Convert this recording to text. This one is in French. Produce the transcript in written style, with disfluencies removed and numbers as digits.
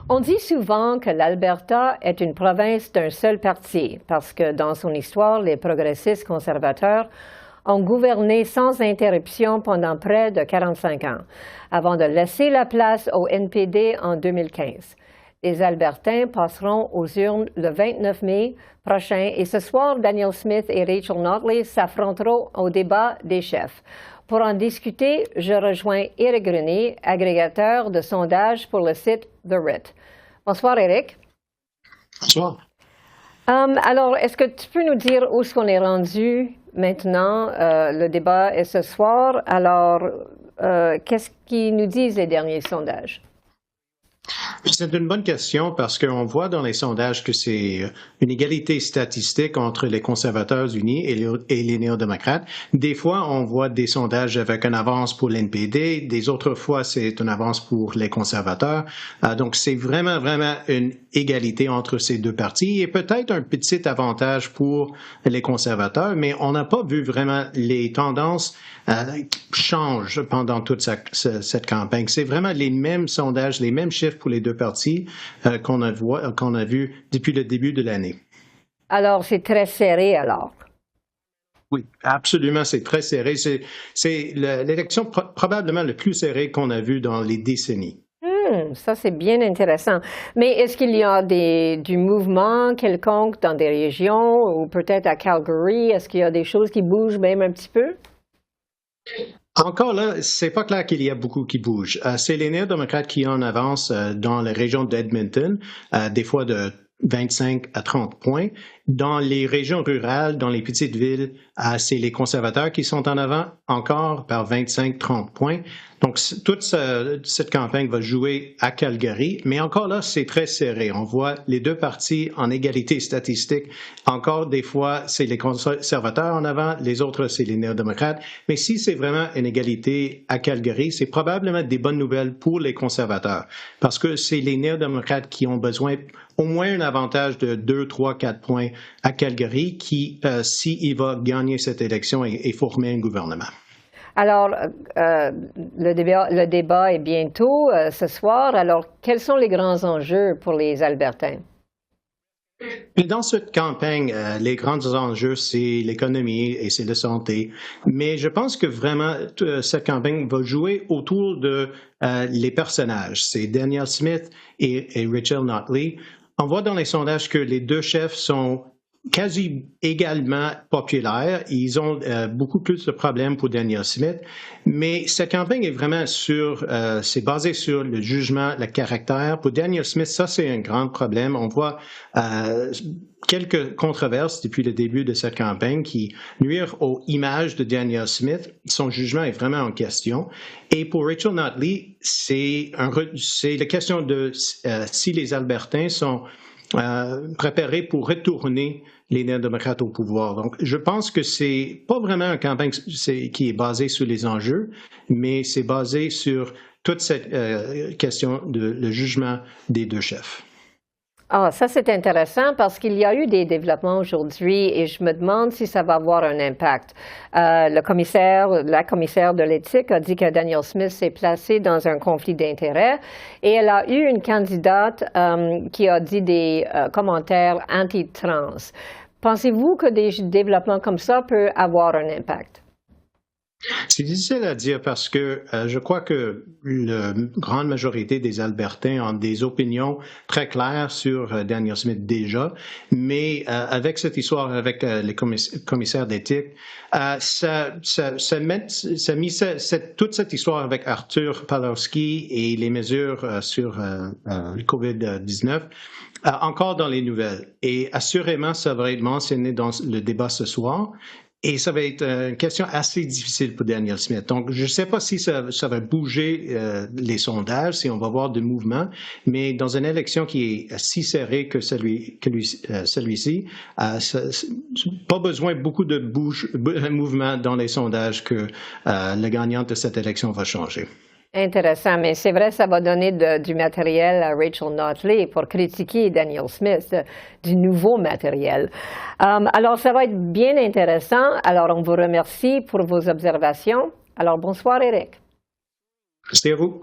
On dit souvent que l'Alberta est une province d'un seul parti parce que dans son histoire, les progressistes conservateurs ont gouverné sans interruption pendant près de 45 ans, avant de laisser la place au NPD en 2015. Les Albertains passeront aux urnes le 29 mai prochain et ce soir, Danielle Smith et Rachel Notley s'affronteront au débat des chefs. Pour en discuter, je rejoins Éric Grenier, agrégateur de sondages pour le site The RIT. Bonsoir, Éric. Bonsoir. Alors, est-ce que tu peux nous dire où est-ce qu'on est rendu maintenant? Le débat est ce soir. Alors, qu'est-ce qu'ils nous disent les derniers sondages? C'est une bonne question parce qu'on voit dans les sondages que c'est une égalité statistique entre les conservateurs unis et les néo-démocrates. Des fois, on voit des sondages avec une avance pour l'NPD, des autres fois, c'est une avance pour les conservateurs. Donc, c'est vraiment une égalité entre ces deux partis et peut-être un petit avantage pour les conservateurs, mais on n'a pas vu vraiment les tendances changent pendant toute cette campagne. C'est vraiment les mêmes sondages, les mêmes chiffres pour les deux partis qu'on a vu depuis le début de l'année. Alors, c'est très serré alors. Oui, absolument, c'est très serré. C'est l'élection probablement le plus serré qu'on a vu dans les décennies. Ça, c'est bien intéressant. Mais est-ce qu'il y a du mouvement quelconque dans des régions ou peut-être à Calgary? Est-ce qu'il y a des choses qui bougent même un petit peu? Encore là, c'est pas clair qu'il y a beaucoup qui bougent. C'est les néo-démocrates qui en avancent dans la région d'Edmonton, des fois de 25 à 30 points. Dans les régions rurales, dans les petites villes, c'est les conservateurs qui sont en avant encore par 25-30 points. Donc, toute cette campagne va jouer à Calgary, mais encore là, c'est très serré. On voit les deux partis en égalité statistique. Encore des fois, c'est les conservateurs en avant, les autres, c'est les néo-démocrates. Mais si c'est vraiment une égalité à Calgary, c'est probablement des bonnes nouvelles pour les conservateurs, parce que c'est les néo-démocrates qui ont besoin au moins un avantage de 2, 3, 4 points à Calgary qui, s'il va gagner cette élection et former un gouvernement. Alors, le débat est bientôt ce soir. Alors, quels sont les grands enjeux pour les Albertains? Dans cette campagne, les grands enjeux, c'est l'économie et c'est la santé. Mais je pense que vraiment, cette campagne va jouer autour de les personnages. C'est Danielle Smith et Rachel Notley. On voit dans les sondages que les deux chefs sont quasi également populaires. Ils ont beaucoup plus de problèmes pour Danielle Smith, mais cette campagne est vraiment c'est basé sur le jugement, le caractère. Pour Danielle Smith, ça c'est un grand problème. On voit quelques controverses depuis le début de cette campagne qui nuisent aux images de Danielle Smith. Son jugement est vraiment en question. Et pour Rachel Notley, c'est la question de si les Albertains sont préparés pour retourner les néo-démocrates au pouvoir. Donc, je pense que c'est pas vraiment une campagne qui est basée sur les enjeux, mais c'est basé sur toute cette question de le jugement des deux chefs. Ah, ça c'est intéressant parce qu'il y a eu des développements aujourd'hui et je me demande si ça va avoir un impact. La commissaire de l'éthique a dit que Danielle Smith s'est placée dans un conflit d'intérêts et elle a eu une candidate qui a dit des commentaires anti-trans. Pensez-vous que des développements comme ça peuvent avoir un impact? C'est difficile à dire parce que je crois que la grande majorité des Albertains ont des opinions très claires sur Danielle Smith déjà, mais avec cette histoire avec les commissaires d'éthique, toute cette histoire avec Arthur Pawlowski et les mesures sur le COVID-19 encore dans les nouvelles. Et assurément, ça va être mentionné dans le débat ce soir. Et ça va être une question assez difficile pour Danielle Smith. Donc, je ne sais pas si ça va bouger les sondages, si on va voir des mouvements, mais dans une élection qui est si serrée que celui-ci, pas besoin beaucoup de mouvements dans les sondages que le gagnant de cette élection va changer. Intéressant, mais c'est vrai, ça va donner du matériel à Rachel Notley pour critiquer Danielle Smith, du nouveau matériel. Alors, ça va être bien intéressant. Alors, on vous remercie pour vos observations. Alors, bonsoir, Éric. Merci à vous.